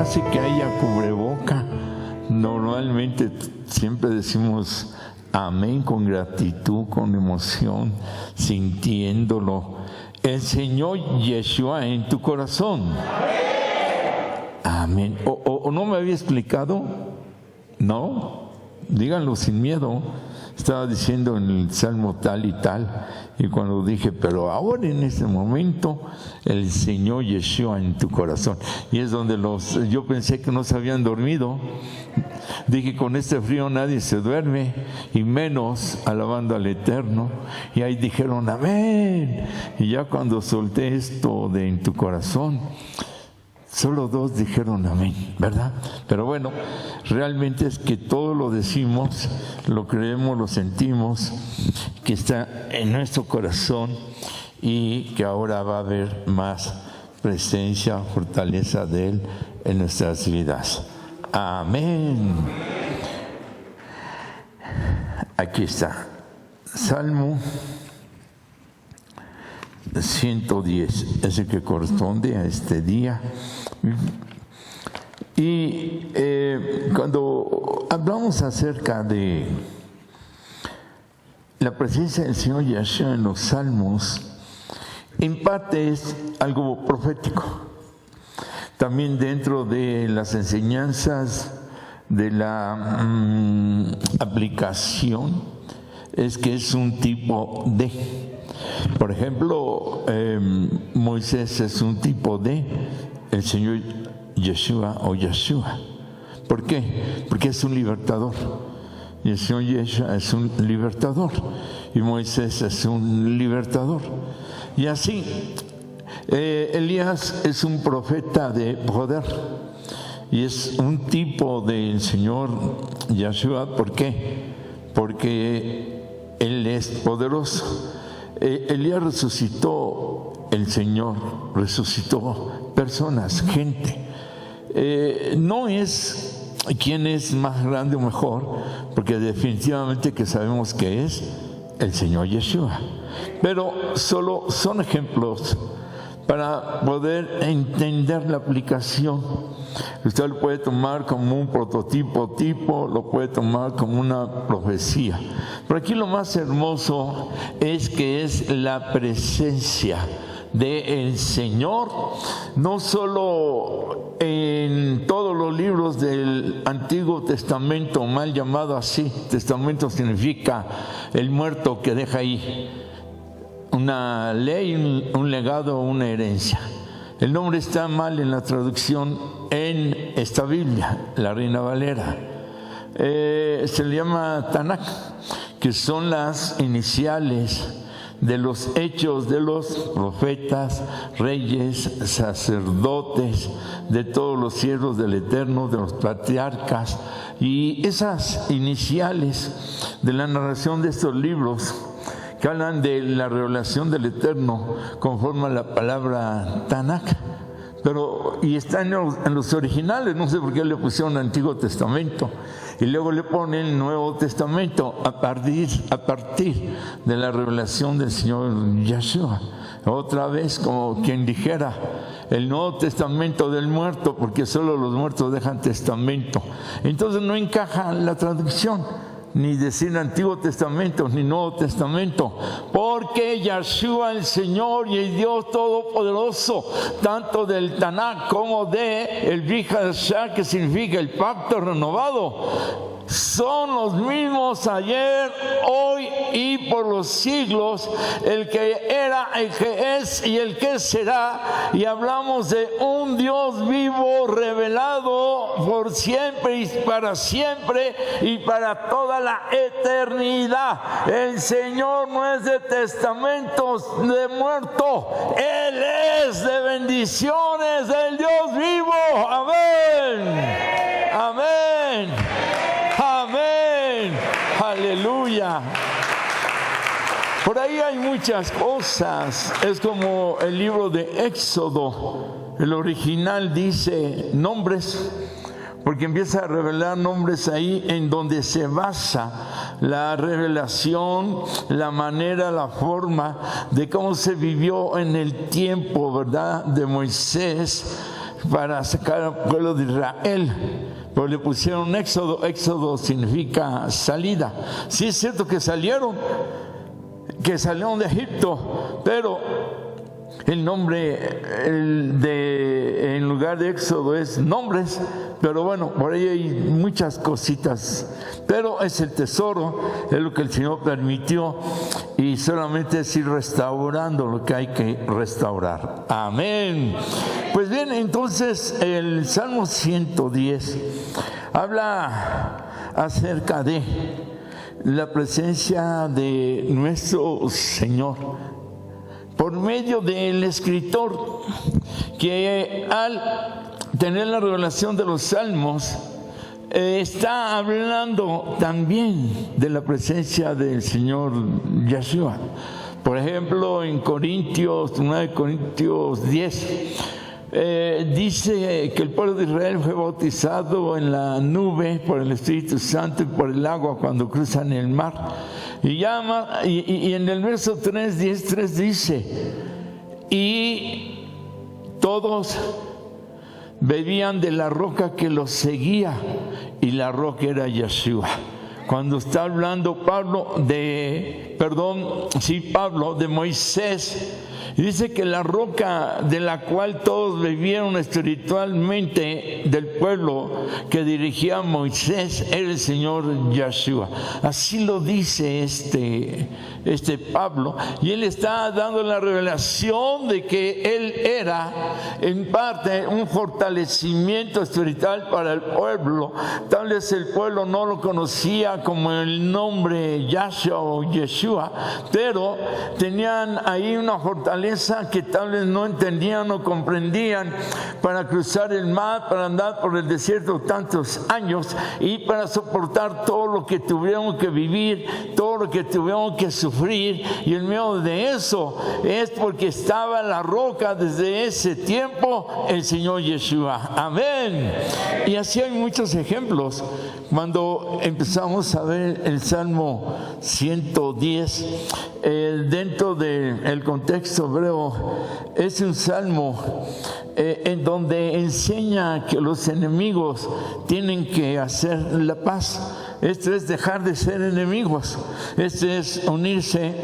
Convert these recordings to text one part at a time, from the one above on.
hace que haya cubreboca. Normalmente siempre decimos amén con gratitud, con emoción, sintiéndolo. El Señor Yeshua en tu corazón. Amén. ¿O no me había explicado? ¿No? Díganlo sin miedo. Estaba diciendo en el Salmo tal y tal, y cuando dije, pero ahora en este momento, el Señor Yeshua en tu corazón. Y es donde yo pensé que no se habían dormido. Dije, con este frío nadie se duerme, y menos alabando al Eterno. Y ahí dijeron, amén. Y ya cuando solté esto de en tu corazón, solo 2 dijeron amén, ¿verdad? Pero bueno, realmente es que todo lo decimos, lo creemos, lo sentimos, que está en nuestro corazón y que ahora va a haber más presencia, fortaleza de Él en nuestras vidas. Amén. Aquí está, Salmo 110, es el que corresponde a este día. Y cuando hablamos acerca de la presencia del Señor Yeshua en los Salmos, en parte es algo profético. También dentro de las enseñanzas de la aplicación es que es un tipo de. Por ejemplo, Moisés es un tipo de el Señor Yeshua o Yeshua. ¿Por qué? Porque es un libertador. Y el Señor Yeshua es un libertador. Y Moisés es un libertador. Y así, Elías es un profeta de poder. Y es un tipo del Señor Yeshua. ¿Por qué? Porque Él es poderoso. Elías resucitó, el Señor resucitó personas, gente. No es quién es más grande o mejor, porque definitivamente que sabemos que es el Señor Yeshua. Pero solo son ejemplos para poder entender la aplicación. Usted lo puede tomar como un prototipo, lo puede tomar como una profecía. Pero aquí lo más hermoso es que es la presencia del Señor, no solo en todos los libros del Antiguo Testamento, mal llamado así. Testamento significa el muerto que deja ahí una ley, un legado, una herencia. El nombre está mal en la traducción en esta Biblia, la Reina Valera. Se le llama Tanakh, que son las iniciales de los hechos de los profetas, reyes, sacerdotes, de todos los siervos del Eterno, de los patriarcas. Y esas iniciales de la narración de estos libros que hablan de la revelación del Eterno conforman la palabra Tanakh, y está en los originales. No sé por qué le pusieron Antiguo Testamento y luego le ponen Nuevo Testamento a partir de la revelación del Señor Yeshua. Otra vez, como quien dijera, el Nuevo Testamento del muerto, porque solo los muertos dejan testamento. Entonces no encaja la traducción, ni decir Antiguo Testamento, ni Nuevo Testamento, porque Yeshua, el Señor y el Dios Todopoderoso, tanto del Tanakh como de el Vihashah, que significa el pacto renovado, son los mismos ayer, hoy y por los siglos, el que era, el que es y el que será. Y hablamos de un Dios vivo, revelado por siempre y para toda la eternidad. El Señor no es de testamentos de muerto, Él es de bendiciones del Dios vivo. Amén. Amén. Amén. Aleluya. Por ahí hay muchas cosas. Es como el libro de Éxodo. El original dice nombres, porque empieza a revelar nombres ahí en donde se basa la revelación, la manera, la forma de cómo se vivió en el tiempo, ¿verdad?, de Moisés. para sacar al pueblo de Israel. Pero le pusieron Éxodo. Éxodo significa salida. Sí es cierto que salieron de Egipto, pero el nombre en lugar de Éxodo es nombres, pero bueno, por ahí hay muchas cositas, pero es el tesoro, es lo que el Señor permitió, y solamente es ir restaurando lo que hay que restaurar. Amén. Pues bien, entonces el Salmo 110 habla acerca de la presencia de nuestro Señor por medio del escritor, que al tener la revelación de los salmos está hablando también de la presencia del Señor Yeshua. Por ejemplo, en 9 Corintios 10 dice que el pueblo de Israel fue bautizado en la nube por el Espíritu Santo y por el agua cuando cruzan el mar. Y en el verso 10:3 dice: y todos bebían de la roca que los seguía, y la roca era Yeshua. Cuando está hablando Pablo de Moisés, dice que la roca de la cual todos bebieron espiritualmente del pueblo que dirigía Moisés era el Señor Yeshua. Así lo dice este Pablo, y él está dando la revelación de que él era en parte un fortalecimiento espiritual para el pueblo. Tal vez el pueblo no lo conocía como el nombre Yahshua o Yeshua, pero tenían ahí una fortaleza que tal vez no entendían o comprendían para cruzar el mar, para andar por el desierto tantos años y para soportar todo lo que tuvieron que vivir, todo lo que tuvieron que sufrir. Y en medio de eso es porque estaba la roca desde ese tiempo, el Señor Yeshua. Amén. Y así hay muchos ejemplos. Cuando empezamos a ver el Salmo 110, dentro del contexto hebreo, es un salmo en donde enseña que los enemigos tienen que hacer la paz. Esto es dejar de ser enemigos. Esto es unirse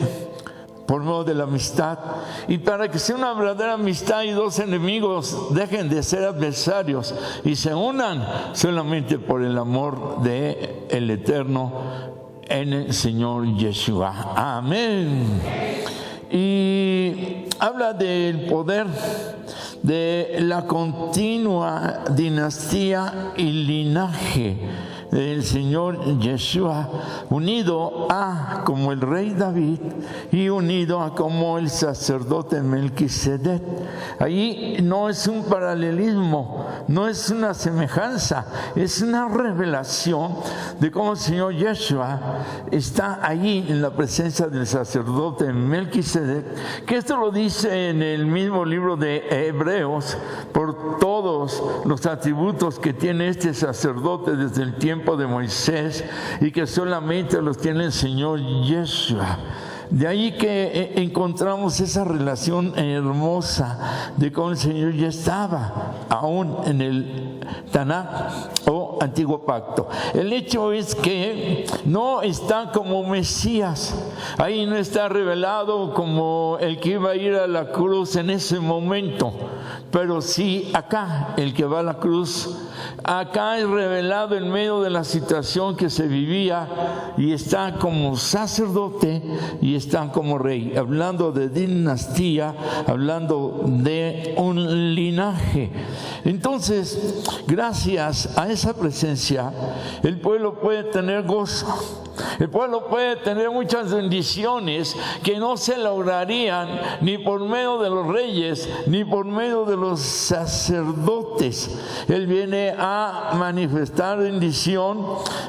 por medio de la amistad. Y para que sea una verdadera amistad y dos enemigos dejen de ser adversarios y se unan solamente por el amor de el Eterno en el Señor Yeshua. Amén. Y habla del poder de la continua dinastía y linaje del Señor Yeshua, unido a como el rey David y unido a como el sacerdote Melquisedec. Ahí no es un paralelismo, no es una semejanza, es una revelación de cómo el Señor Yeshua está allí en la presencia del sacerdote Melquisedec, que esto lo dice en el mismo libro de Hebreos, por todos los atributos que tiene este sacerdote desde el tiempo de Moisés y que solamente los tiene el Señor Yeshua. De ahí que encontramos esa relación hermosa de cómo el Señor ya estaba aún en el Tanaj o Antiguo Pacto. El hecho es que no está como Mesías, ahí no está revelado como el que iba a ir a la cruz en ese momento, pero sí acá, el que va a la cruz, acá es revelado en medio de la situación que se vivía y está como sacerdote y está como rey, hablando de dinastía, hablando de un linaje. Entonces, gracias a esa presencia, el pueblo puede tener gozo. El pueblo puede tener muchas bendiciones que no se lograrían ni por medio de los reyes ni por medio de los sacerdotes. Él viene a manifestar bendición,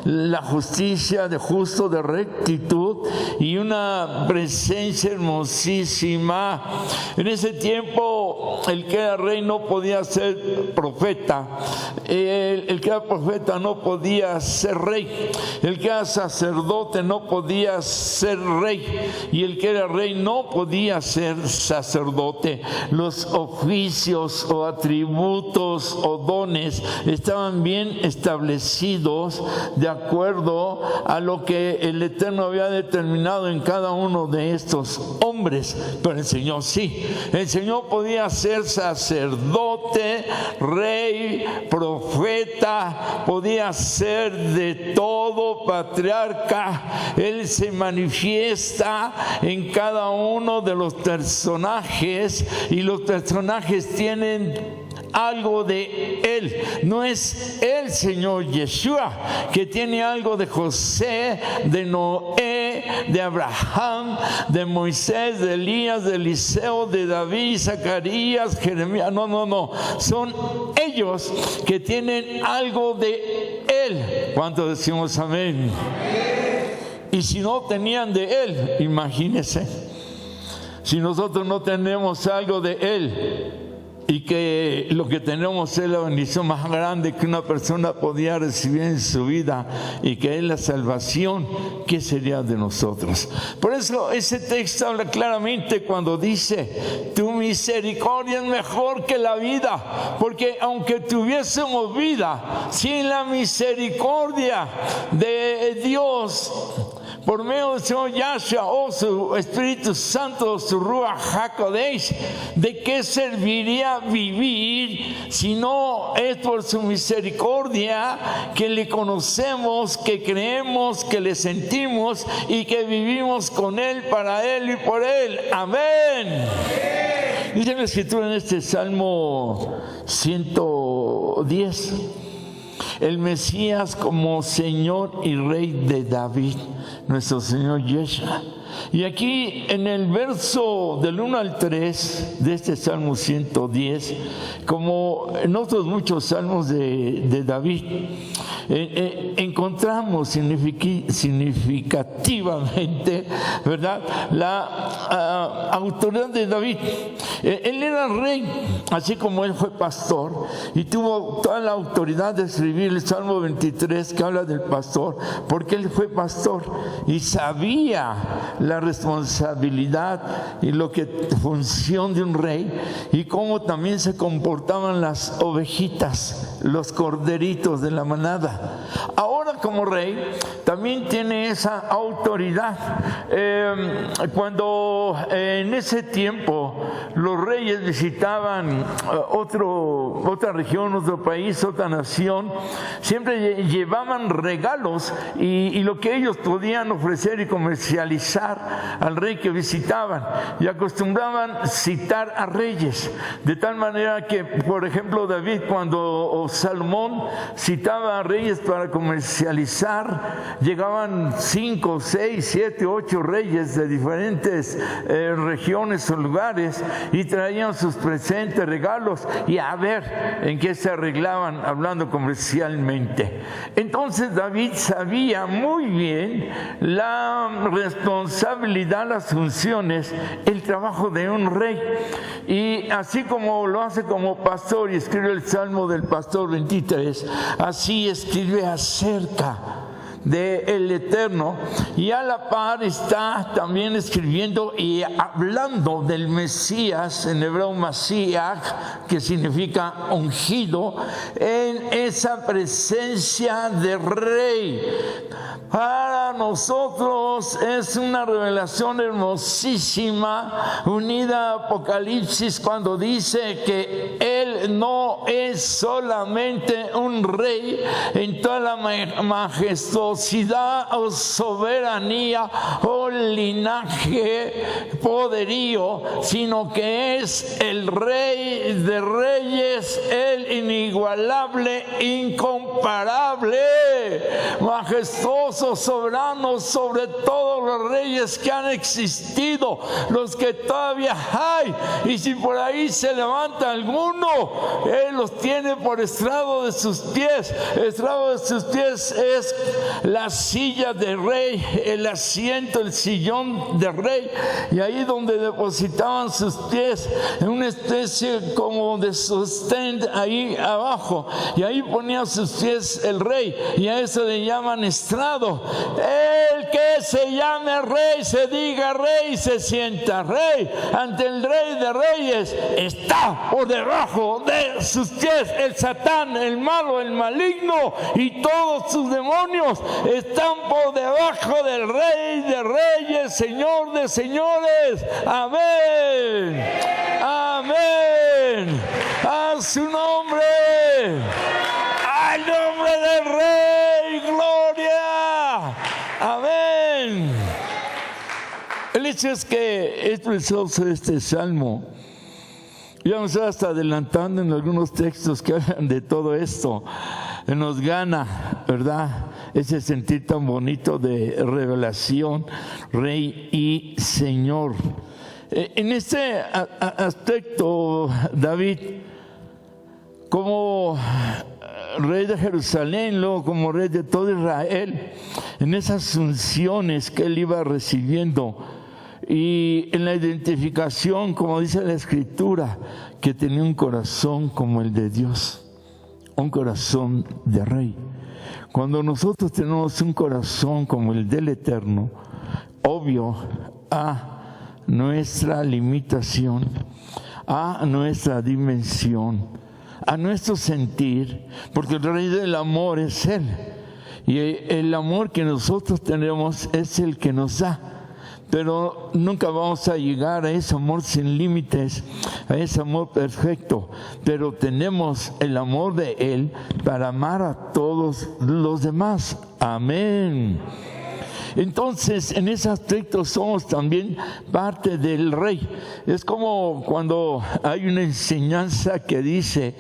la justicia de justo, de rectitud, y una presencia hermosísima. En ese tiempo el que era rey no podía ser profeta, el que era profeta no podía ser rey, el que era sacerdote no podía ser rey, y el que era rey no podía ser sacerdote. Los oficios o atributos o dones estaban bien establecidos de acuerdo a lo que el Eterno había determinado en cada uno de estos hombres. Pero el Señor sí, el Señor podía ser sacerdote, rey, profeta, podía ser de todo, patriarca. Él se manifiesta en cada uno de los personajes, y los personajes tienen algo de Él. No es el Señor Yeshua que tiene algo de José, de Noé, de Abraham, de Moisés, de Elías, de Eliseo, de David, Zacarías, Jeremías. No. Son ellos que tienen algo de Él. ¿Cuántos decimos amén? Y si no tenían de Él, imagínense. Si nosotros no tenemos algo de Él, y que lo que tenemos es la bendición más grande que una persona podía recibir en su vida, y que es la salvación, ¿qué sería de nosotros? Por eso ese texto habla claramente cuando dice: tu misericordia es mejor que la vida, porque aunque tuviésemos vida, sin la misericordia de Dios, por medio del Señor Yahshua, o su Espíritu Santo, su Ruach HaKodesh, ¿de qué serviría vivir si no es por su misericordia que le conocemos, que creemos, que le sentimos y que vivimos con Él, para Él y por Él? Amén. Dice la Escritura en este Salmo 110: el Mesías como Señor y Rey de David, nuestro Señor Yeshua. Y aquí en el verso del 1 al 3 de este Salmo 110, como en otros muchos salmos de David, encontramos significativamente, ¿verdad?, la autoridad de David. Él era rey, así como él fue pastor, y tuvo toda la autoridad de escribir el Salmo 23, que habla del pastor, porque él fue pastor y sabía la responsabilidad y lo que función de un rey, y cómo también se comportaban las ovejitas, los corderitos de la manada. Ahora, como rey, también tiene esa autoridad. Cuando en ese tiempo los reyes visitaban otra región, otro país, otra nación, siempre llevaban regalos y lo que ellos podían ofrecer y comercializar al rey que visitaban, y acostumbraban citar a reyes, de tal manera que, por ejemplo, David, cuando Salomón citaba a reyes para comercializar, llegaban 5, 6, 7, 8 reyes de diferentes regiones o lugares, y traían sus presentes, regalos, y a ver en qué se arreglaban hablando comercialmente. Entonces David sabía muy bien la responsabilidad, las funciones, el trabajo de un rey, y así como lo hace como pastor y escribe el Salmo del Pastor 23, así escribe acerca del Eterno, y a la par está también escribiendo y hablando del Mesías, en hebreo Mashiach, que significa ungido, en esa presencia de rey. Para nosotros es una revelación hermosísima, unida a Apocalipsis, cuando dice que Él no es solamente un rey en toda la majestuosidad o soberanía o linaje, poderío, sino que es el Rey de Reyes, el inigualable, incomparable, majestuoso, soberano sobre todos los reyes que han existido, los que todavía hay, y si por ahí se levanta alguno, rey los tiene por estrado de sus pies. Estrado de sus pies es la silla del rey, el asiento, el sillón del rey, y ahí donde depositaban sus pies, en una especie como de sostén ahí abajo, y ahí ponía sus pies el rey, y a eso le llaman estrado. El que se llame rey, se diga rey, se sienta rey ante el rey de reyes, está por debajo de sus pies. El Satán, el malo, el maligno y todos sus demonios están por debajo del rey de reyes, señor de señores. Amén, amén, a su nombre, al nombre del rey, gloria, amén. El hecho es que es precioso este salmo. Ya nos está hasta adelantando en algunos textos que hablan de todo esto. Nos gana, ¿verdad?, ese sentir tan bonito de revelación, Rey y Señor. En este aspecto, David, como rey de Jerusalén, luego como rey de todo Israel, en esas unciones que él iba recibiendo, y en la identificación, como dice la Escritura, que tenía un corazón como el de Dios, un corazón de rey. Cuando nosotros tenemos un corazón como el del Eterno, obvio a nuestra limitación, a nuestra dimensión, a nuestro sentir, porque el rey del amor es Él, y el amor que nosotros tenemos es el que nos da. Pero nunca vamos a llegar a ese amor sin límites, a ese amor perfecto. Pero tenemos el amor de Él para amar a todos los demás. Amén. Entonces, en ese aspecto somos también parte del rey. Es como cuando hay una enseñanza que dice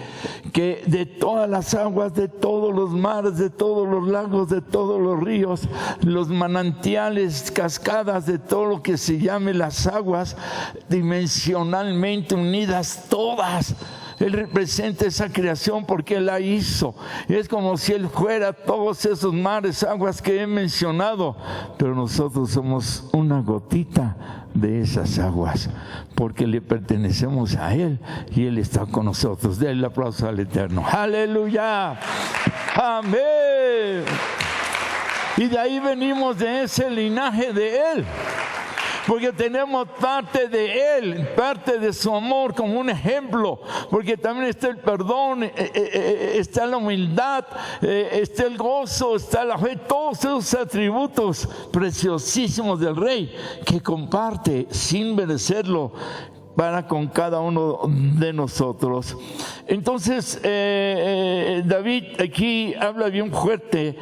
que de todas las aguas, de todos los mares, de todos los lagos, de todos los ríos, los manantiales, cascadas, de todo lo que se llame las aguas, dimensionalmente unidas todas, Él representa esa creación porque Él la hizo. Es como si Él fuera todos esos mares, aguas que he mencionado, pero nosotros somos una gotita de esas aguas, porque le pertenecemos a Él y Él está con nosotros. Denle el aplauso al Eterno. ¡Aleluya! ¡Amén! Y de ahí venimos, de ese linaje de Él, porque tenemos parte de Él, parte de su amor como un ejemplo, porque también está el perdón, está la humildad, está el gozo, está la fe, todos esos atributos preciosísimos del Rey que comparte sin merecerlo para con cada uno de nosotros. Entonces, David aquí habla bien fuerte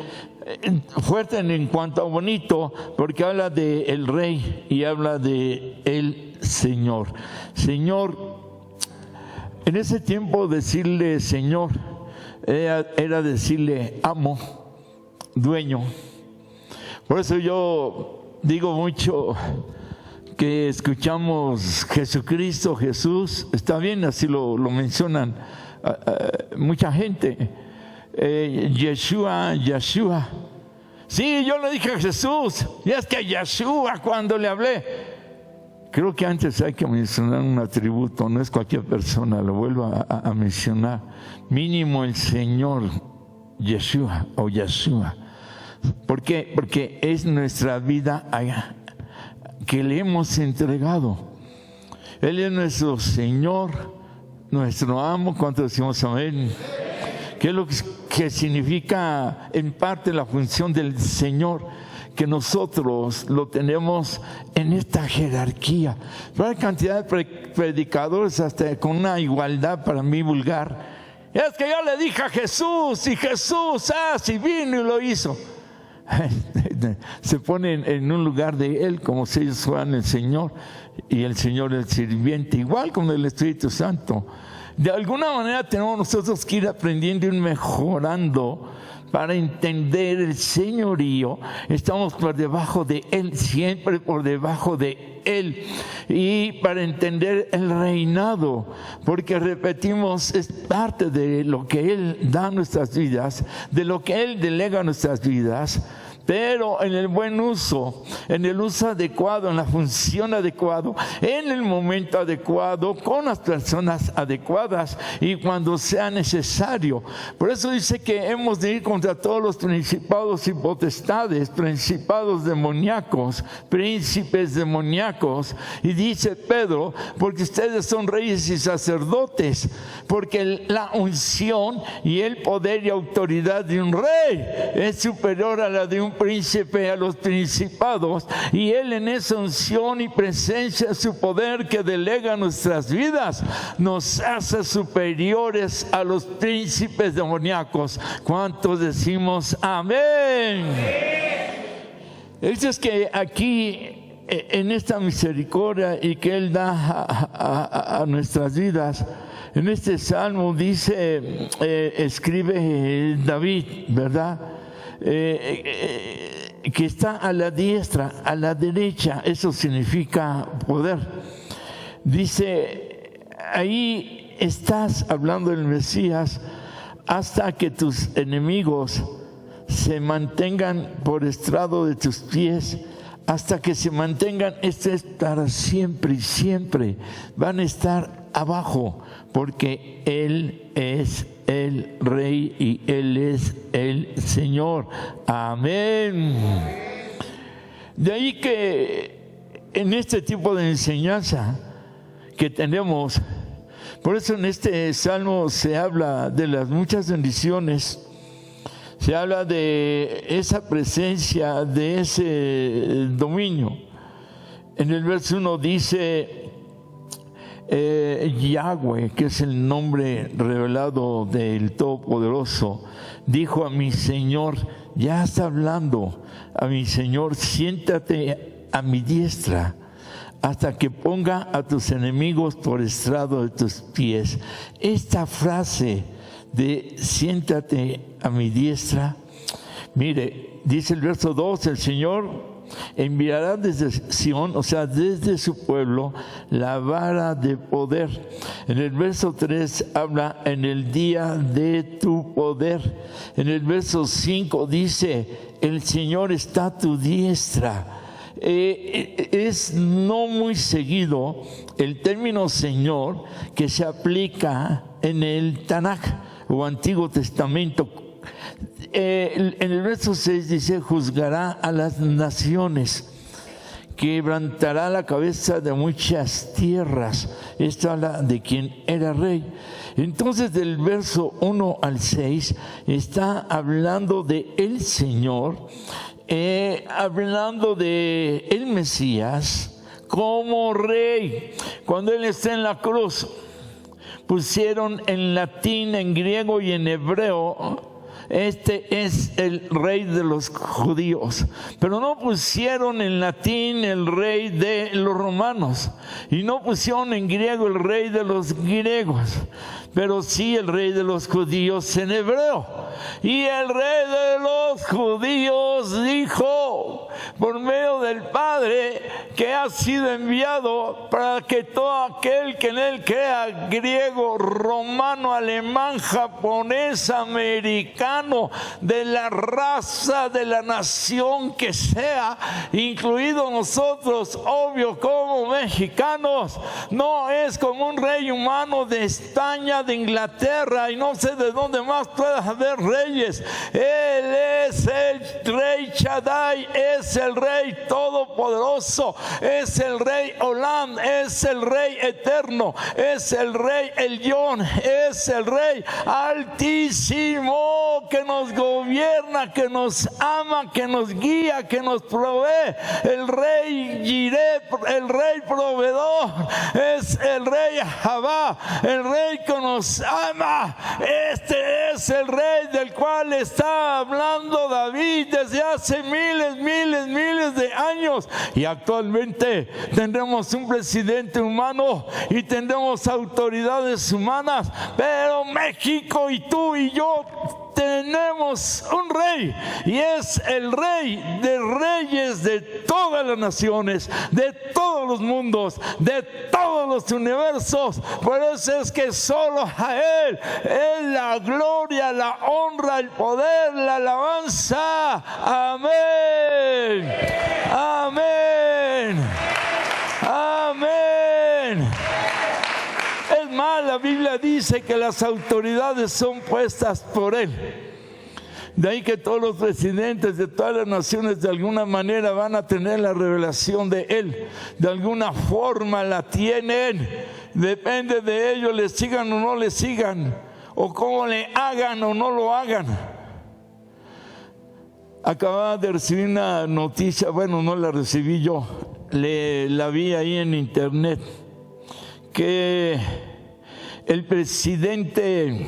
en cuanto a bonito, porque habla de el rey y habla de el Señor. Señor, en ese tiempo decirle Señor era decirle amo, dueño. Por eso yo digo mucho que escuchamos Jesucristo, Jesús, está bien, así lo mencionan mucha gente. Yeshua. Sí, yo le dije a Jesús, y es que Yeshua cuando le hablé, creo que antes hay que mencionar un atributo, no es cualquier persona, lo vuelvo a mencionar, mínimo el Señor Yeshua o Yeshua. ¿Por qué? Porque es nuestra vida que le hemos entregado. Él es nuestro Señor, nuestro amo. ¿Cuánto decimos amén? ¿Qué es lo que significa en parte la función del Señor? Que nosotros lo tenemos en esta jerarquía. Pero hay cantidad de predicadores hasta con una igualdad para mí vulgar. Es que yo le dije a Jesús y Jesús, si vino y lo hizo. Se ponen en un lugar de Él como si ellos fueran el Señor y el Señor el sirviente, igual con el Espíritu Santo. De alguna manera tenemos nosotros que ir aprendiendo y mejorando para entender el señorío. Estamos por debajo de Él, siempre por debajo de Él. Y para entender el reinado, porque repetimos, es parte de lo que Él da a nuestras vidas, de lo que Él delega a nuestras vidas, pero en el buen uso, en el uso adecuado, en la función adecuada, en el momento adecuado, con las personas adecuadas y cuando sea necesario. Por eso dice que hemos de ir contra todos los principados y potestades, principados demoníacos, príncipes demoníacos. Y dice Pedro, porque ustedes son reyes y sacerdotes, porque la unción y el poder y autoridad de un rey es superior a la de un príncipe, a los principados, y Él en esa unción y presencia, su poder que delega nuestras vidas, nos hace superiores a los príncipes demoníacos. ¿Cuántos decimos amén? Es que aquí, en esta misericordia y que Él da a nuestras vidas, en este salmo dice, escribe David, ¿verdad? Que está a la diestra, a la derecha, eso significa poder. Dice, ahí estás hablando del Mesías hasta que tus enemigos se mantengan por estrado de tus pies, hasta que se mantengan. Esto es para siempre y siempre, van a estar abajo, porque Él es el Rey y Él es el Señor. Amén. De ahí que en este tipo de enseñanza que tenemos, por eso en este salmo se habla de las muchas bendiciones, se habla de esa presencia, de ese dominio. En el verso 1 dice, Yahweh, que es el nombre revelado del Todopoderoso, dijo a mi Señor, ya está hablando, a mi Señor, siéntate a mi diestra hasta que ponga a tus enemigos por estrado de tus pies. Esta frase de siéntate a mi diestra, mire, dice el verso 2, el Señor enviará desde Sión, o sea, desde su pueblo, la vara de poder. En el verso 3 habla en el día de tu poder. En el verso 5 dice, el Señor está a tu diestra. Es no muy seguido el término Señor que se aplica en el Tanaj o Antiguo Testamento. En el verso 6 dice, juzgará a las naciones, quebrantará la cabeza de muchas tierras. Esto habla de quien era rey. Entonces del verso 1 al 6 está hablando de el Señor, hablando de el Mesías como rey. Cuando Él está en la cruz, pusieron en latín, en griego y en hebreo, este es el rey de los judíos, pero no pusieron en latín el rey de los romanos y no pusieron en griego el rey de los griegos, pero sí el rey de los judíos en hebreo. Y el rey de los judíos dijo por medio del Padre que ha sido enviado para que todo aquel que en él crea, griego, romano, alemán, japonés, americano, de la raza, de la nación que sea, incluido nosotros, obvio, como mexicanos, no es como un rey humano de España, de Inglaterra y no sé de dónde más pueda haber reyes. Él es el rey Shaddai, es el rey todopoderoso, es el rey Olam, es el rey eterno, es el rey Elión, es el rey altísimo que nos gobierna, que nos ama, que nos guía, que nos provee. El rey Jireh, el rey proveedor, es el rey Javá, el rey que nos ama. Este es es el rey del cual está hablando David desde hace miles de años. Y actualmente tendremos un presidente humano y tendremos autoridades humanas, pero México y tú y yo tenemos un rey, y es el rey de reyes de todas las naciones, de todos los mundos, de todos los universos. Por eso es que solo a Él es la gloria, la honra, el poder, la alabanza. Amén, amén, amén. Es más, la Biblia dice que las autoridades son puestas por Él. De ahí que todos los presidentes de todas las naciones de alguna manera van a tener la revelación de Él. De alguna forma la tienen. Depende de ellos, le sigan o no le sigan, o cómo le hagan o no lo hagan. Acababa de recibir una noticia, bueno, no la recibí yo, la vi ahí en internet, que el presidente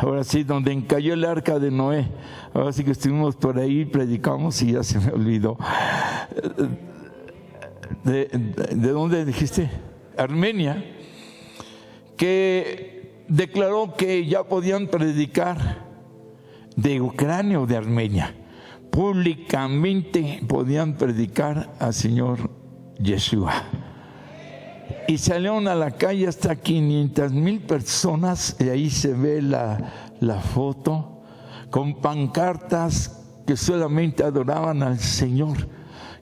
ahora sí, donde encalló el arca de Noé, ahora sí que estuvimos por ahí, predicamos y ya se me olvidó. ¿De dónde dijiste? Armenia, que declaró que ya podían predicar de Ucrania o de Armenia. Públicamente podían predicar al Señor Yeshua. Y salieron a la calle hasta 500,000 personas, y ahí se ve la foto, con pancartas que solamente adoraban al Señor,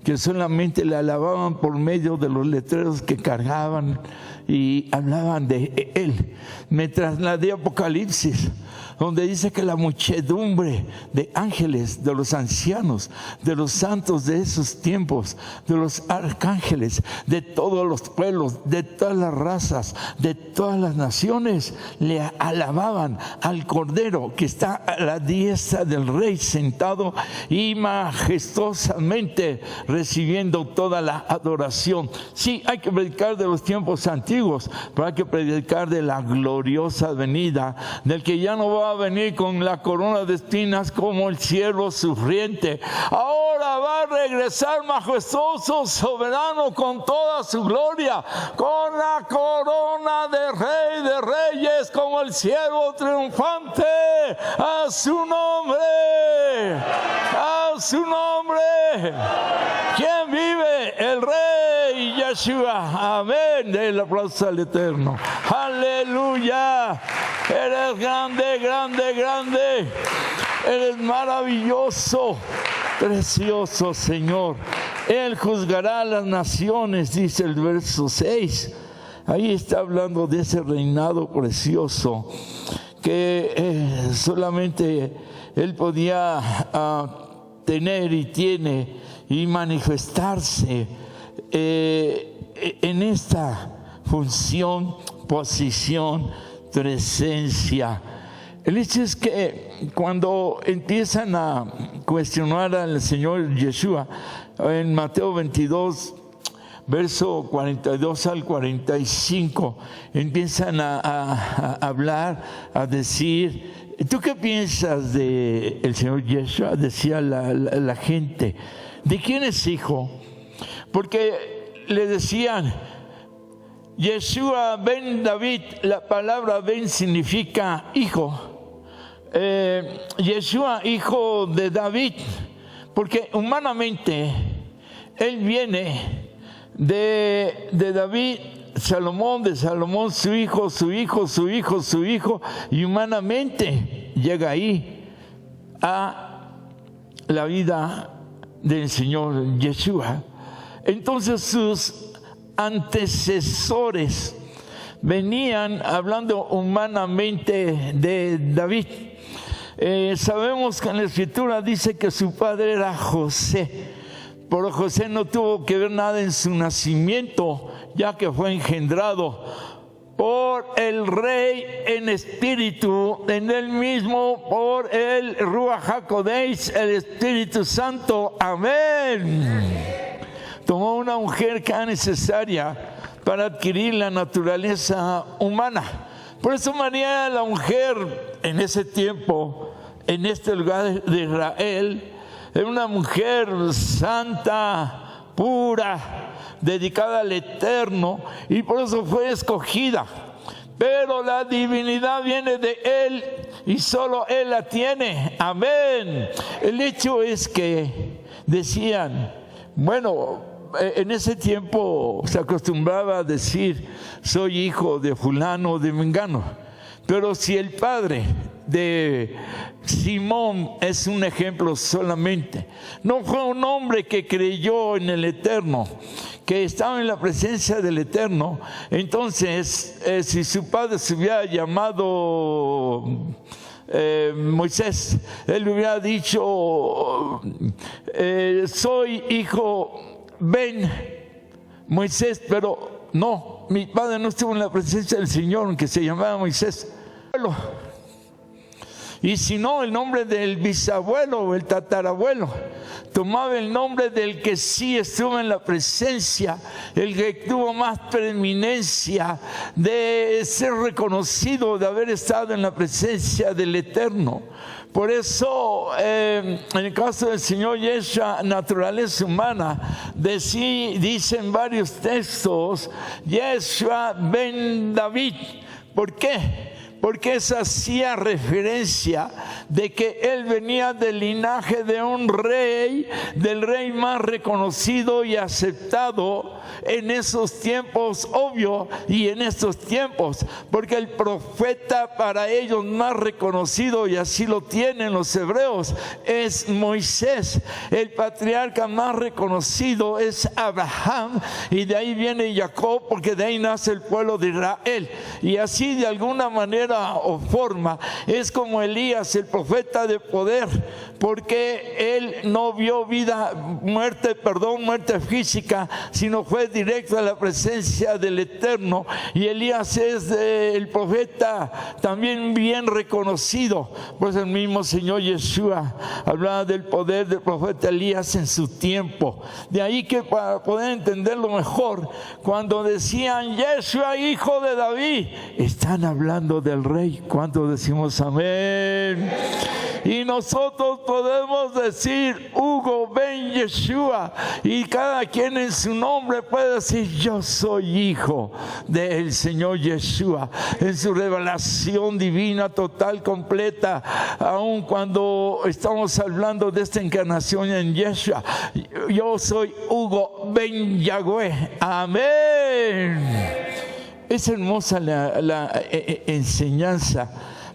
que solamente le alababan por medio de los letreros que cargaban y hablaban de Él. Me trasladé a Apocalipsis, donde dice que la muchedumbre de ángeles, de los ancianos, de los santos de esos tiempos, de los arcángeles, de todos los pueblos, de todas las razas, de todas las naciones, le alababan al Cordero que está a la diestra del Rey, sentado y majestuosamente recibiendo toda la adoración. Sí, hay que predicar de los tiempos antiguos, pero hay que predicar de la gloriosa venida del que ya no va a venir con la corona de espinas como el siervo sufriente. Ahora va a regresar majestuoso, soberano, con toda su gloria, con la corona de Rey de Reyes, como el siervo triunfante. A su nombre, a su nombre. ¿Quién vive? El Rey Yeshua. Amén. El aplauso al Eterno. Aleluya. Eres grande, grande, grande. Eres maravilloso, precioso, Señor. Él juzgará a las naciones, dice el verso 6. Ahí está hablando de ese reinado precioso que solamente Él podía tener y tiene y manifestarse en esta función, posición, presencia. El hecho es que cuando empiezan a cuestionar al Señor Yeshua en Mateo 22, verso 42 al 45, empiezan a hablar, a decir: ¿tú qué piensas del Señor Yeshua? Decía la gente. ¿De quién es hijo? Porque le decían: Yeshua ben David. La palabra ben significa hijo. Yeshua, hijo de David, porque humanamente él viene de David, Salomón, de Salomón su hijo, su hijo, su hijo, su hijo, y humanamente llega ahí a la vida del Señor Yeshua. Entonces sus antecesores venían hablando humanamente de David. Sabemos que en la Escritura dice que su padre era José, pero José no tuvo que ver nada en su nacimiento, ya que fue engendrado por el Rey en espíritu, en él mismo, por el Ruach HaKodesh, el Espíritu Santo. Amén. Tomó una mujer que era necesaria para adquirir la naturaleza humana. Por eso María, la mujer en ese tiempo, en este lugar de Israel, era una mujer santa, pura, dedicada al Eterno, y por eso fue escogida. Pero la divinidad viene de Él y solo Él la tiene. Amén. El hecho es que decían, bueno, en ese tiempo se acostumbraba a decir, soy hijo de fulano o de mengano. Pero si el padre de Simón es un ejemplo solamente, no fue un hombre que creyó en el Eterno, que estaba en la presencia del Eterno, entonces si su padre se hubiera llamado Moisés, él hubiera dicho, soy hijo, ven Moisés, pero no, mi padre no estuvo en la presencia del Señor, aunque se llamaba Moisés. Y si no, el nombre del bisabuelo o el tatarabuelo tomaba el nombre del que sí estuvo en la presencia, el que tuvo más preeminencia de ser reconocido, de haber estado en la presencia del Eterno. Por eso, en el caso del Señor Yeshua, naturaleza humana, dicen varios textos, Yeshua ben David. ¿Por qué? Porque eso hacía referencia de que él venía del linaje de un rey, del rey más reconocido y aceptado en esos tiempos, obvio, y en estos tiempos, porque el profeta para ellos más reconocido, y así lo tienen los hebreos, es Moisés. El patriarca más reconocido es Abraham, y de ahí viene Jacob, porque de ahí nace el pueblo de Israel. Y así, de alguna manera o forma, es como Elías, el profeta de poder, porque él no vio muerte física, sino fue directo a la presencia del Eterno. Y Elías es el profeta también bien reconocido. Pues el mismo Señor Yeshua hablaba del poder del profeta Elías en su tiempo. De ahí que, para poder entenderlo mejor, cuando decían Yeshua hijo de David, están hablando del rey. ¿Cuánto decimos amén? Y nosotros podemos decir Hugo ben Yeshua, y cada quien en su nombre puede decir yo soy hijo del Señor Yeshua, en su revelación divina total, completa. Aun cuando estamos hablando de esta encarnación en Yeshua, yo soy Hugo ben Yahweh. Amén. Es hermosa la enseñanza,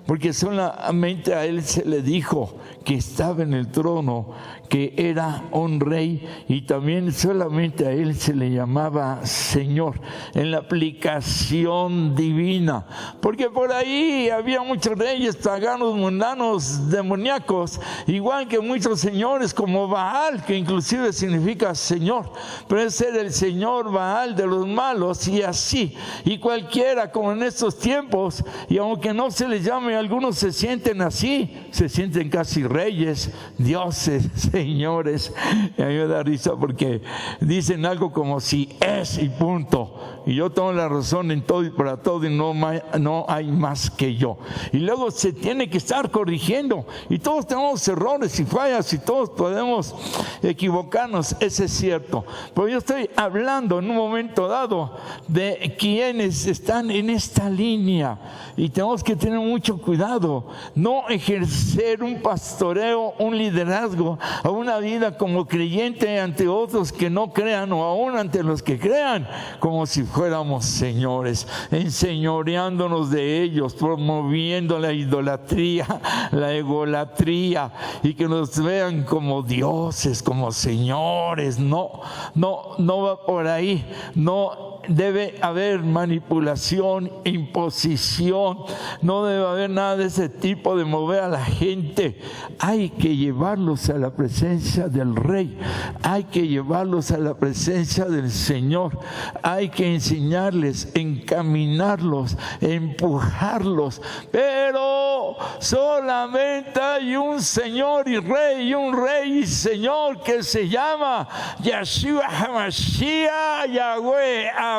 porque solamente a él se le dijo que estaba en el trono, que era un rey, y también solamente a él se le llamaba Señor en la aplicación divina, porque por ahí había muchos reyes paganos, mundanos, demoníacos, igual que muchos señores como Baal, que inclusive significa Señor, pero ese era el Señor Baal de los malos, y así, y cualquiera como en estos tiempos, y aunque no se les llame, algunos se sienten así, se sienten casi reyes, dioses, señores. Y a mí me da risa porque dicen algo como si es y punto, y yo tengo la razón en todo y para todo, y no hay más que yo. Y luego se tiene que estar corrigiendo, y todos tenemos errores y fallas, y todos podemos equivocarnos, eso es cierto. Pero yo estoy hablando en un momento dado de quienes están en esta línea, y tenemos que tener mucho cuidado, no ejercer un pastoreo, un liderazgo, a una vida como creyente ante otros que no crean, o aún ante los que crean, como si fuéramos señores, enseñoreándonos de ellos, promoviendo la idolatría, la egolatría, y que nos vean como dioses, como señores. No va por ahí. No debe haber manipulación, imposición, no debe haber nada de ese tipo de mover a la gente. Hay que llevarlos a la presencia del Rey, hay que llevarlos a la presencia del Señor, hay que enseñarles, encaminarlos, empujarlos, pero solamente hay un Señor y Rey, un Rey y Señor que se llama Yeshua HaMashiach Yahweh. Amén.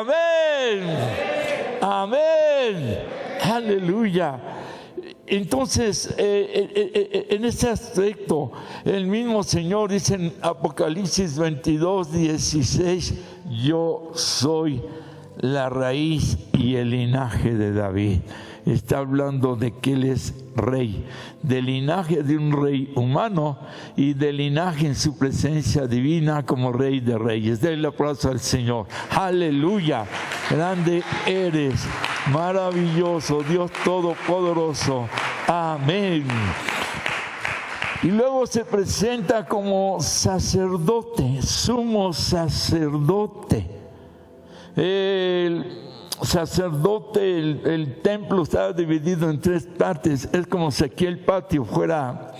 Amén. Aleluya. Entonces, en este aspecto, el mismo Señor dice en Apocalipsis 22:16, yo soy la raíz y el linaje de David. Está hablando de que Él es rey, del linaje de un rey humano y del linaje en su presencia divina como Rey de Reyes. Denle aplauso al Señor. Aleluya. Grande eres, maravilloso, Dios Todopoderoso. Amén. Y luego se presenta como sacerdote, sumo sacerdote. El sacerdote, el templo estaba dividido en 3 partes. Es como si aquí el patio fuera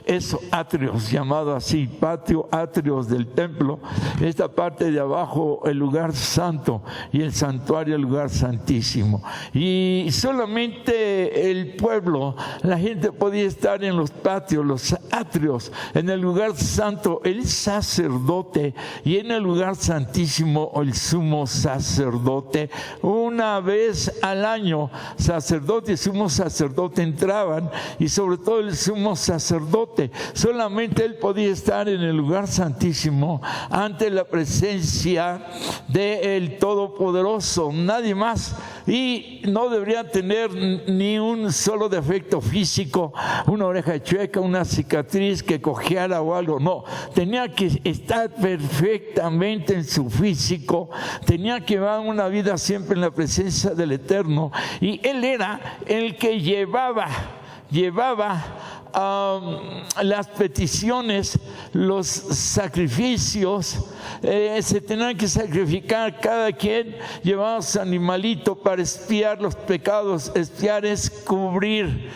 eso, atrios, llamado así, patio, atrios del templo. Esta parte de abajo, el lugar santo, y el santuario, el lugar santísimo. Y solamente el pueblo, la gente podía estar en los patios, los atrios, en el lugar santo, el sacerdote, y en el lugar santísimo, el sumo sacerdote. Una vez al año, sacerdote y sumo sacerdote entraban, y sobre todo el sumo sacerdote, solamente él podía estar en el lugar santísimo ante la presencia del Todopoderoso, nadie más. Y no debería tener ni un solo defecto físico, una oreja chueca, una cicatriz, que cojeara o algo. No, tenía que estar perfectamente en su físico, tenía que llevar una vida siempre en la presencia del Eterno. Y él era el que llevaba las peticiones, los sacrificios. Se tenían que sacrificar, cada quien llevaba su animalito para expiar los pecados. Expiar es cubrir,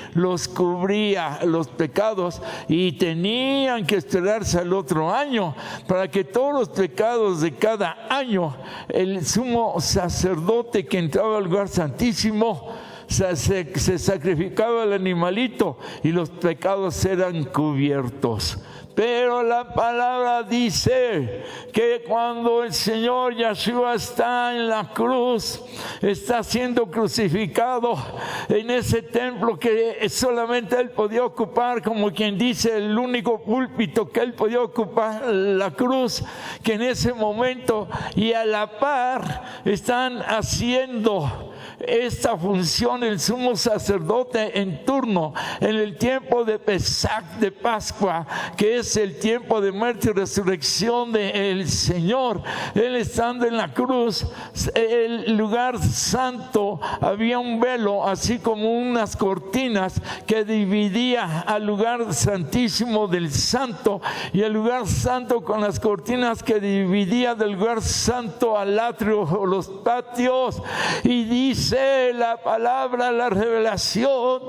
cubría los pecados, y tenían que esperarse al otro año para que todos los pecados de cada año, el sumo sacerdote que entraba al lugar santísimo, se sacrificaba el animalito y los pecados eran cubiertos. Pero la palabra dice que cuando el Señor Yeshua está en la cruz, está siendo crucificado en ese templo que solamente Él podía ocupar, como quien dice, el único púlpito que Él podía ocupar, la cruz, que en ese momento y a la par están haciendo esta función el sumo sacerdote en turno en el tiempo de Pesach, de Pascua, que es el tiempo de muerte y resurrección del Señor. Él estando en la cruz, el lugar santo, había un velo, así como unas cortinas que dividía al lugar santísimo del santo, y el lugar santo con las cortinas que dividía del lugar santo al atrio o los patios. Y dice la palabra, la revelación,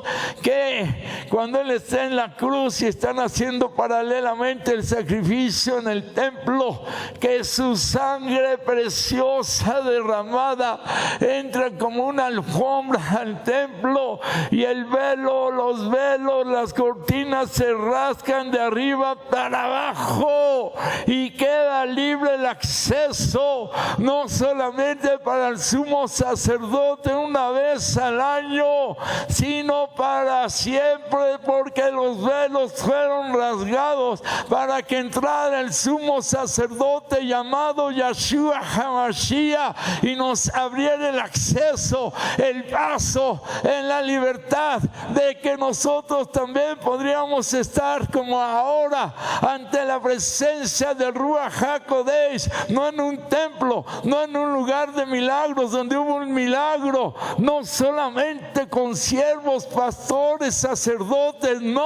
que cuando Él está en la cruz y están haciendo paralelamente el sacrificio en el templo, que su sangre preciosa derramada entra como una alfombra al templo, y el velo, los velos, las cortinas se rascan de arriba para abajo, y queda libre el acceso, no solamente para el sumo sacerdote una vez al año, sino para siempre, porque los velos fueron rasgados para que entrara el sumo sacerdote llamado Yeshua HaMashiach y nos abriera el acceso, el paso en la libertad de que nosotros también podríamos estar como ahora ante la presencia del Ruach HaKodesh, no en un templo, no en un lugar de milagros donde hubo un milagro, no solamente con siervos, pastores, sacerdotes, no,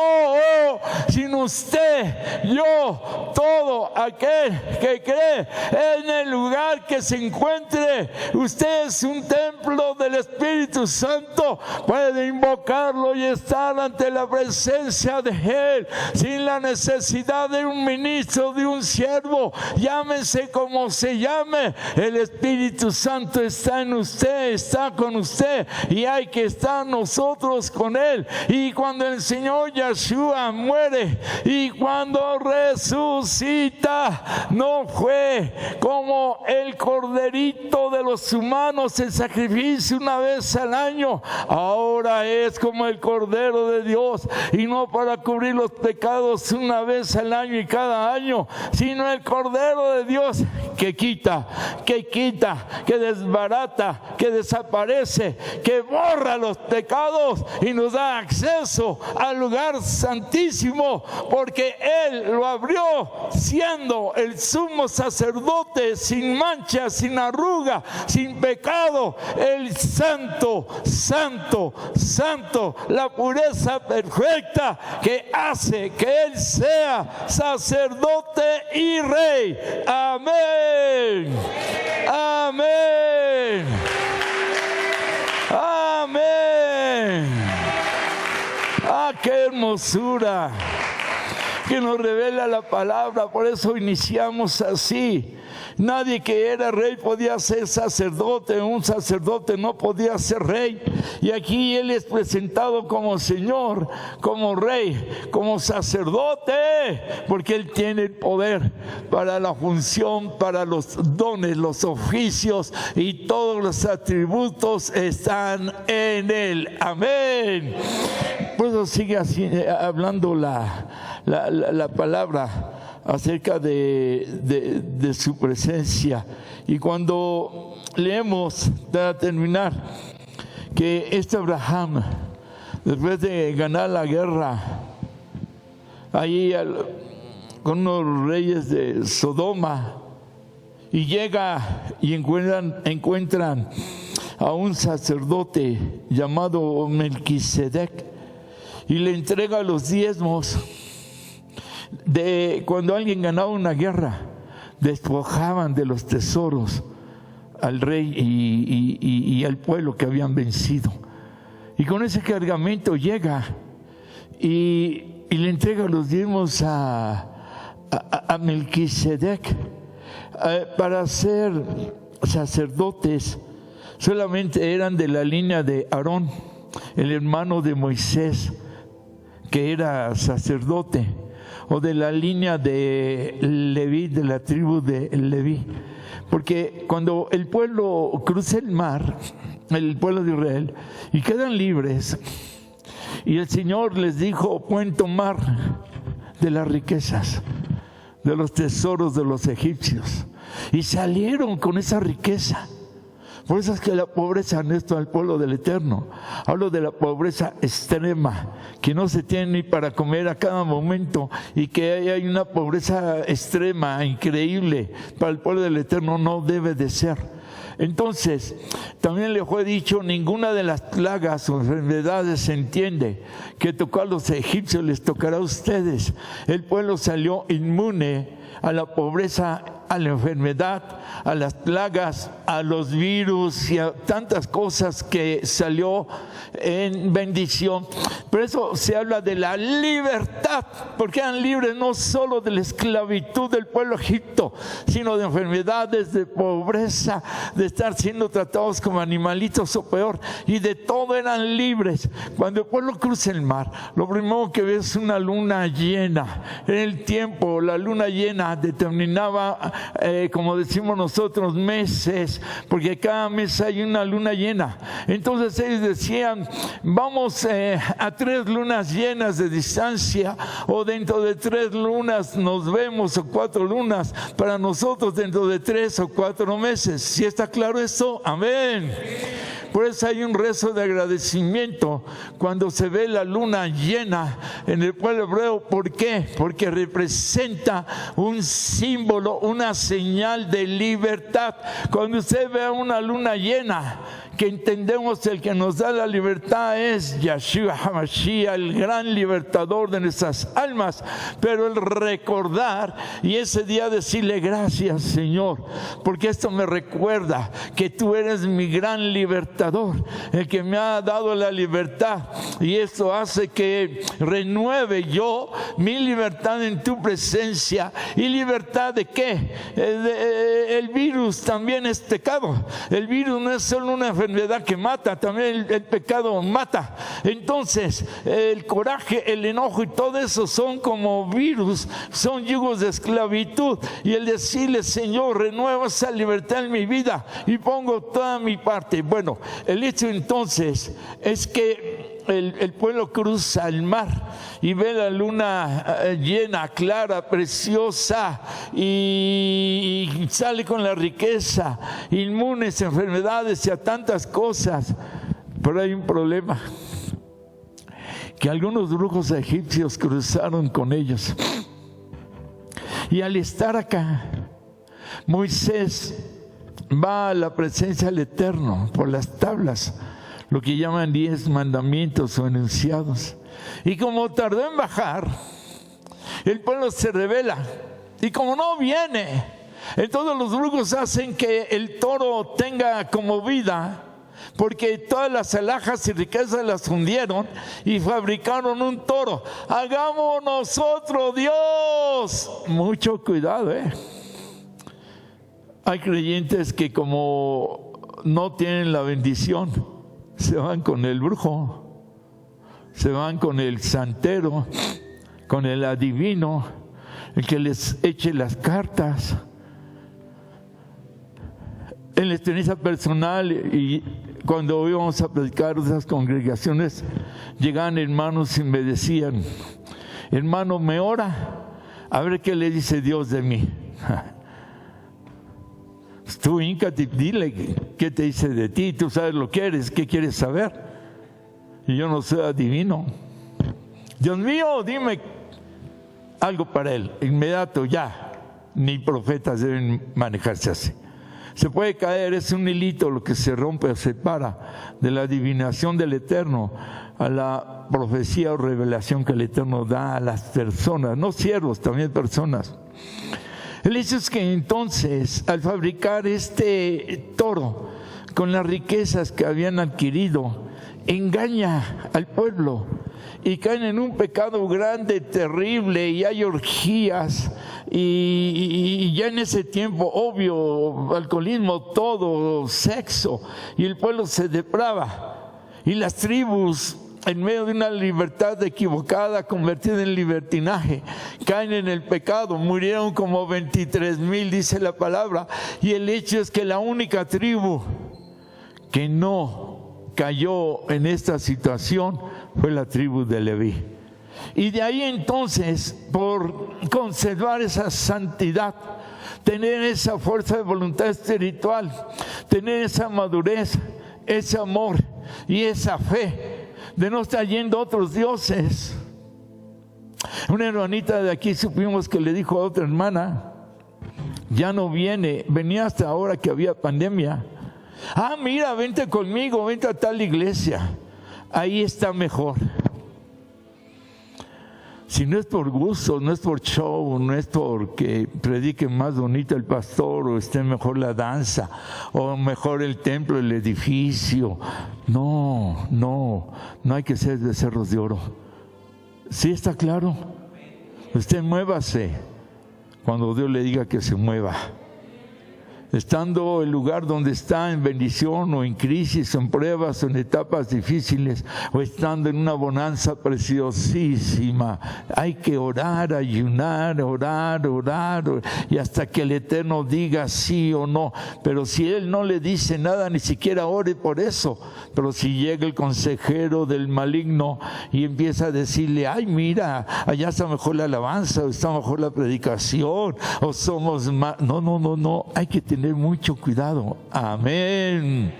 sino usted, yo, todo aquel que cree en el lugar que se encuentre. Usted es un templo del Espíritu Santo, puede invocarlo y estar ante la presencia de Él sin la necesidad de un ministro, de un siervo, llámese como se llame. El Espíritu Santo está en usted, está está con usted y hay que estar nosotros con Él. Y cuando el Señor Yeshua muere y cuando resucita, no fue como el corderito de los humanos, el sacrificio una vez al año. Ahora es como el Cordero de Dios, y no para cubrir los pecados una vez al año y cada año, sino el Cordero de Dios que quita, que desbarata, que desaparece, que borra los pecados y nos da acceso al lugar santísimo, porque Él lo abrió siendo el sumo sacerdote sin mancha, sin arruga, sin pecado, el santo, santo, santo, la pureza perfecta que hace que Él sea sacerdote y rey. Amén. Amén. Amén. Ah, qué hermosura que nos revela la palabra. Por eso iniciamos así. Nadie que era rey podía ser sacerdote, un sacerdote no podía ser rey. Y aquí Él es presentado como Señor, como Rey, como sacerdote, porque Él tiene el poder para la función, para los dones, los oficios, y todos los atributos están en Él. Amén. Por eso sigue así, hablando la palabra acerca de su presencia. Y cuando leemos, para terminar, que Abraham, después de ganar la guerra ahí con unos reyes de Sodoma, y llega y encuentran a un sacerdote llamado Melquisedec, y le entrega los diezmos. De cuando alguien ganaba una guerra, despojaban de los tesoros al rey y al pueblo que habían vencido, y con ese cargamento llega y le entrega los diezmos a Melquisedec. Para ser sacerdotes solamente eran de la línea de Aarón, el hermano de Moisés, que era sacerdote, o de la línea de Leví, de la tribu de Leví. Porque cuando el pueblo cruza el mar, el pueblo de Israel, y quedan libres, y el Señor les dijo: pueden tomar de las riquezas, de los tesoros de los egipcios, y salieron con esa riqueza. Por eso es que la pobreza no es todo el pueblo del Eterno. Hablo de la pobreza extrema, que no se tiene ni para comer a cada momento, y que hay una pobreza extrema, increíble. Para el pueblo del Eterno no debe de ser. Entonces, también les fue dicho: ninguna de las plagas o enfermedades se entiende que tocó a los egipcios, les tocará a ustedes. El pueblo salió inmune a la pobreza, a la enfermedad, a las plagas, a los virus y a tantas cosas que salió en bendición. Por eso se habla de la libertad, porque eran libres no solo de la esclavitud del pueblo egipto, sino de enfermedades, de pobreza, de estar siendo tratados como animalitos o peor, y de todo eran libres. Cuando el pueblo cruza el mar, lo primero que ve es una luna llena. En el tiempo, la luna llena determinaba, como decimos nosotros, meses, porque cada mes hay una luna llena. Entonces ellos decían: vamos a 3 lunas llenas de distancia, o dentro de 3 lunas nos vemos, o 4 lunas para nosotros dentro de 3 o 4 meses. ¿Sí está claro esto? Amén. Por eso hay un rezo de agradecimiento cuando se ve la luna llena en el pueblo hebreo. ¿Por qué? Porque representa un símbolo, una señal de libertad. Cuando usted ve una luna llena, que entendemos el que nos da la libertad es Yeshua HaMashiach, el gran libertador de nuestras almas. Pero el recordar, y ese día decirle: gracias, Señor, porque esto me recuerda que tú eres mi gran libertador, el que me ha dado la libertad, y esto hace que renueve yo mi libertad en tu presencia. ¿Y libertad de qué? El virus también es pecado. El virus no es solo una enfermedad enfermedad que mata, también el pecado mata. Entonces, el coraje, el enojo y todo eso son como virus, son yugos de esclavitud. Y el decirle, Señor, renueva esa libertad en mi vida y pongo toda mi parte. Bueno, el hecho entonces es que el pueblo cruza el mar y ve la luna llena, clara, preciosa, y sale con la riqueza, inmunes a enfermedades y a tantas cosas. Pero hay un problema, que algunos brujos egipcios cruzaron con ellos. Y al estar acá, Moisés va a la presencia del Eterno por las tablas, lo que llaman 10 mandamientos o enunciados. Y como tardó en bajar, el pueblo se rebela. Y como no viene, entonces los brujos hacen que el toro tenga como vida, porque todas las alhajas y riquezas las hundieron y fabricaron un toro. Hagamos nosotros Dios. Mucho cuidado, Hay creyentes que como no tienen la bendición, se van con el brujo, se van con el santero, con el adivino, el que les eche las cartas. En la experiencia personal, y cuando íbamos a predicar esas congregaciones, llegaban hermanos y me decían, hermano, me ora, a ver qué le dice Dios de mí. Tú híncate, dile qué te dice de ti, tú sabes lo que eres, qué quieres saber. Y yo no soy adivino. Dios mío, dime algo para él, inmediato, ya. Ni profetas deben manejarse así. Se puede caer, es un hilito lo que se rompe o separa de la adivinación del Eterno a la profecía o revelación que el Eterno da a las personas, no siervos, también personas. El hecho es que entonces, al fabricar este toro con las riquezas que habían adquirido, engaña al pueblo y caen en un pecado grande, terrible, y hay orgías y ya en ese tiempo, obvio, alcoholismo, todo, sexo, y el pueblo se deprava y las tribus, en medio de una libertad equivocada convertida en libertinaje, caen en el pecado. Murieron como 23,000, dice la palabra, y el hecho es que la única tribu que no cayó en esta situación fue la tribu de Leví. Y de ahí entonces, por conservar esa santidad, tener esa fuerza de voluntad espiritual, tener esa madurez, ese amor y esa fe de no estar yendo a otros dioses. Una hermanita de aquí supimos que le dijo a otra hermana, ya no viene, venía hasta ahora que había pandemia. Ah, mira, vente conmigo, vente a tal iglesia, ahí está mejor. Si no es por gusto, no es por show, no es porque predique más bonito el pastor o esté mejor la danza o mejor el templo, el edificio. No hay que ser becerros de oro. ¿Sí está claro? Usted muévase cuando Dios le diga que se mueva. Estando el lugar donde está en bendición o en crisis, o en pruebas, o en etapas difíciles, o estando en una bonanza preciosísima, hay que orar, ayunar, orar, y hasta que el Eterno diga sí o no. Pero si Él no le dice nada, ni siquiera ore por eso. Pero si llega el consejero del maligno y empieza a decirle, ay, mira, allá está mejor la alabanza, o está mejor la predicación, o somos más. No, hay que tener mucho cuidado. Amén.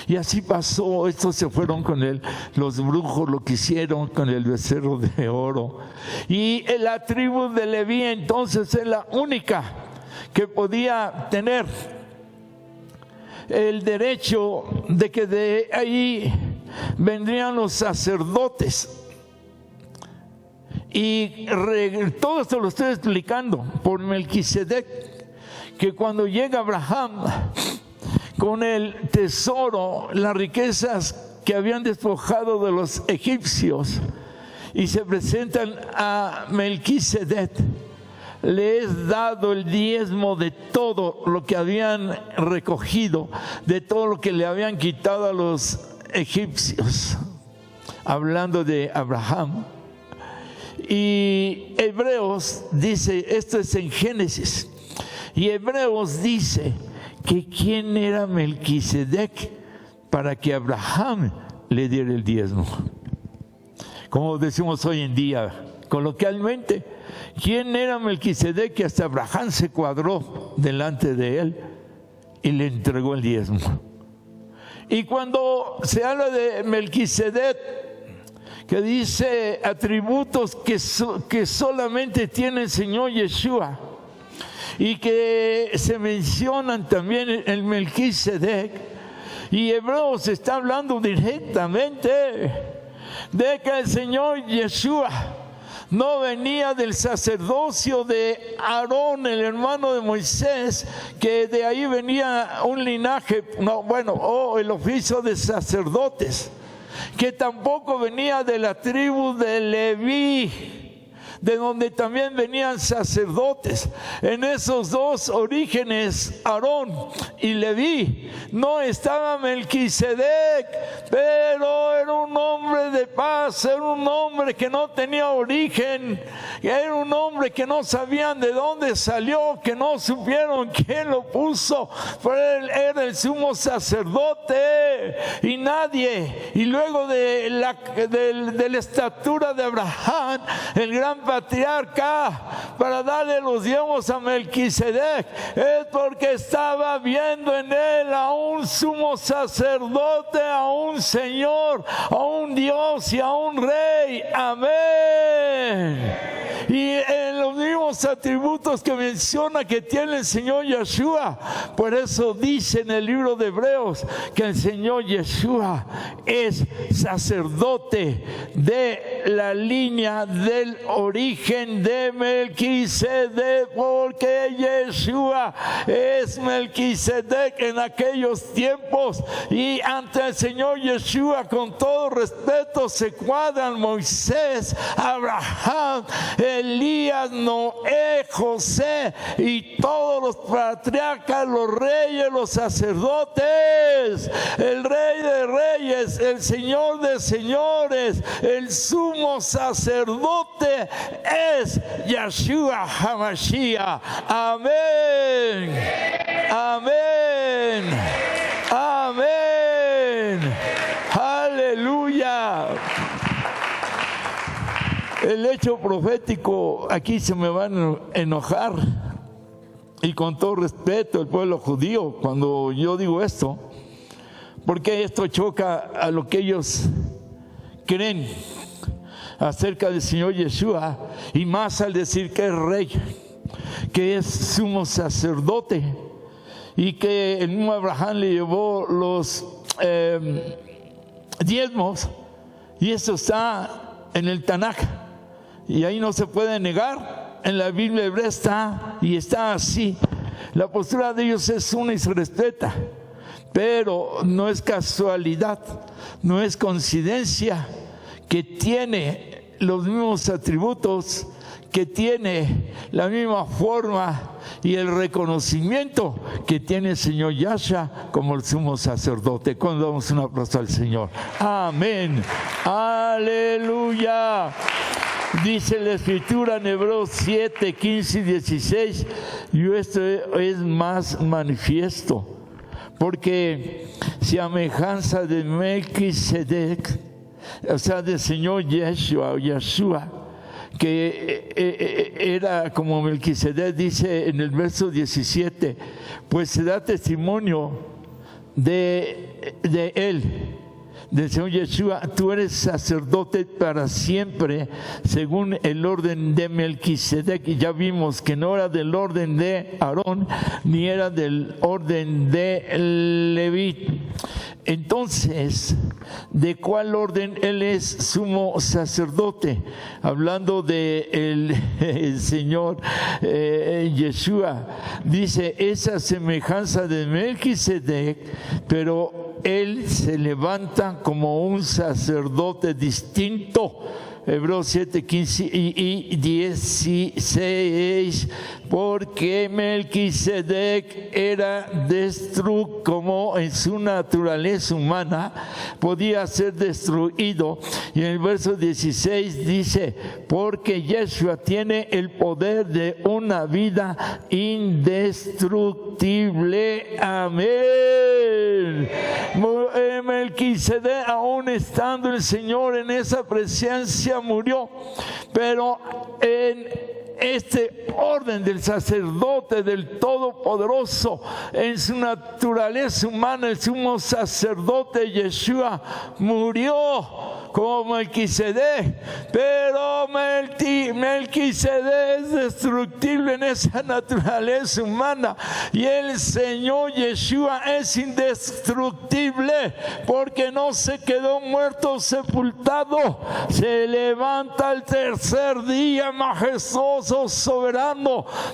Y así pasó. Estos se fueron con él, los brujos lo que hicieron con el becerro de oro. Y la tribu de Leví entonces es la única que podía tener el derecho de que de ahí vendrían los sacerdotes. Y todo esto lo estoy explicando por Melquisedec, que cuando llega Abraham con el tesoro, las riquezas que habían despojado de los egipcios, y se presentan a Melquisedec, le es dado el diezmo de todo lo que habían recogido, de todo lo que le habían quitado a los egipcios, hablando de Abraham. Y Hebreos dice, esto es en Génesis, y Hebreos dice que quién era Melquisedec para que Abraham le diera el diezmo. Como decimos hoy en día, coloquialmente, ¿quién era Melquisedec que hasta Abraham se cuadró delante de él y le entregó el diezmo? Y cuando se habla de Melquisedec, que dice atributos que solamente tiene el Señor Yeshua, y que se mencionan también en el Melquisedec, y Hebreos está hablando directamente de que el Señor Yeshua no venía del sacerdocio de Aarón, el hermano de Moisés, que de ahí venía un linaje, el oficio de sacerdotes, que tampoco venía de la tribu de Leví, de donde también venían sacerdotes. En esos dos orígenes, Aarón y Leví, no estaba Melquisedec, pero era un hombre de paz, era un hombre que no tenía origen, era un hombre que no sabían de dónde salió, que no supieron quién lo puso, pero él era el sumo sacerdote y nadie. Y luego de la estatura de Abraham, el gran patriarca, para darle los diezmos a Melquisedec, es porque estaba viendo en él a un sumo sacerdote, a un Señor, a un Dios y a un Rey. Amén. Y en los mismos atributos que menciona que tiene el Señor Yeshua, por eso dice en el libro de Hebreos que el Señor Yeshua es sacerdote de la línea del origen de Melquisedec, porque Yeshua es Melquisedec en aquellos tiempos, y ante el Señor Yeshua, con todo respeto, se cuadran Moisés, Abraham, Elías, Noé, José y todos los patriarcas, los reyes, los sacerdotes. El Rey de Reyes, el Señor de Señores, el sumo sacerdote es Yeshua HaMashiach. Amén. Amén. Amén. Aleluya. El hecho profético, aquí se me van a enojar, y con todo respeto el pueblo judío cuando yo digo esto, porque esto choca a lo que ellos creen acerca del Señor Yeshua, y más al decir que es rey, que es sumo sacerdote, y que el mismo Abraham le llevó los diezmos, y eso está en el Tanaj, y ahí no se puede negar. En la Biblia hebrea está, y está así. La postura de ellos es una y se respeta, pero no es casualidad, no es coincidencia que tiene los mismos atributos, que tiene la misma forma y el reconocimiento que tiene el Señor Yahshua como el sumo sacerdote. Cuando damos un aplauso al Señor. Amén. Aleluya. Dice la Escritura en Hebreos 7, 15 y 16, y esto es más manifiesto, porque semejanza de Melquisedec, o sea, del Señor Yeshua, que era como Melquisedec, dice en el verso 17, pues se da testimonio de él, del Señor Yeshua: tú eres sacerdote para siempre según el orden de Melquisedec. Y ya vimos que no era del orden de Aarón ni era del orden de Leví. Entonces, ¿de cuál orden él es sumo sacerdote? Hablando de el Señor Yeshua, dice esa semejanza de Melquisedec, pero él se levanta como un sacerdote distinto. Hebreos 7, 15 y 16, porque Melquisedec era como en su naturaleza humana podía ser destruido. Y en el verso 16 dice, porque Yeshua tiene el poder de una vida indestructible. Amén. Melquisedec, aún estando el Señor en esa presencia, murió, pero en este orden del sacerdote del Todopoderoso, en su naturaleza humana, el sumo sacerdote Yeshua murió como Melquisedec, pero Melquisedec es destructible en esa naturaleza humana, y el Señor Yeshua es indestructible porque no se quedó muerto, sepultado, se levanta el tercer día, majestuoso, soberano,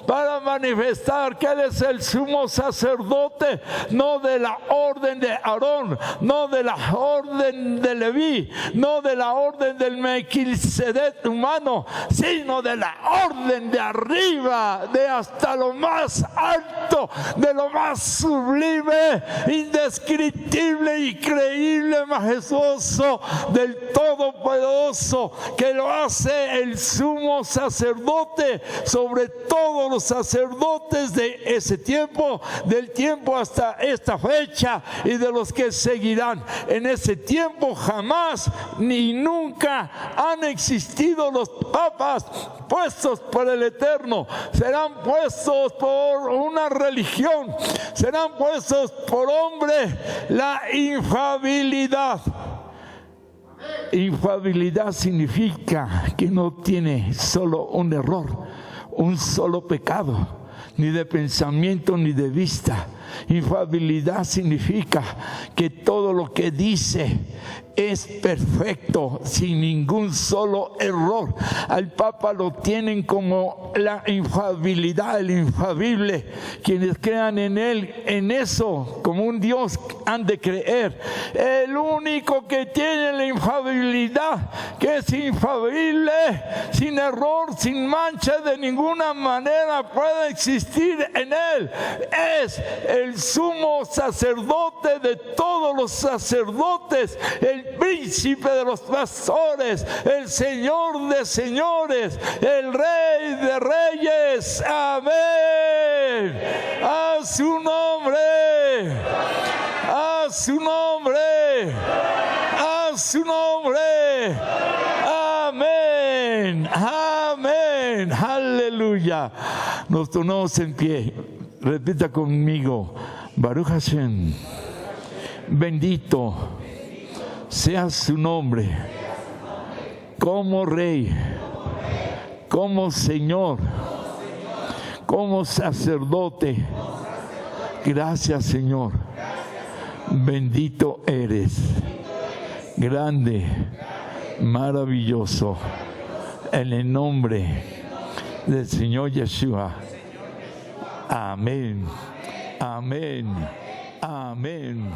para manifestar que Él es el sumo sacerdote, no de la orden de Aarón, no de la orden de Leví, no de la orden del Melquisedec humano, sino de la orden de arriba, de hasta lo más alto, de lo más sublime, indescriptible, increíble, majestuoso, del Todopoderoso, que lo hace el sumo sacerdote sobre todos los sacerdotes de ese tiempo, del tiempo hasta esta fecha y de los que seguirán. En ese tiempo jamás ni nunca han existido los papas puestos por el Eterno. Serán puestos por una religión, serán puestos por hombre. La infalibilidad. Infalibilidad significa que no tiene solo un error, un solo pecado, ni de pensamiento ni de vista. Infalibilidad significa que todo lo que dice es perfecto, sin ningún solo error. Al Papa lo tienen como la infalibilidad, el infalible. Quienes crean en él, en eso, como un Dios, han de creer. El único que tiene la infalibilidad, que es infalible, sin error, sin mancha, de ninguna manera puede existir en él, es el sumo sacerdote de todos los sacerdotes, el príncipe de los pastores, el Señor de señores, el Rey de reyes. Amén. A su nombre, a su nombre, a su nombre. Amén, amén, aleluya. Nos ponemos en pie. Repita conmigo: Baruch Hashem, bendito sea su nombre, como Rey, como Señor, como sacerdote. Gracias, Señor. Bendito eres, grande, maravilloso, en el nombre del Señor Yeshua. Amén, amén, amén.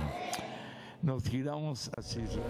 Nos giramos hacia Israel.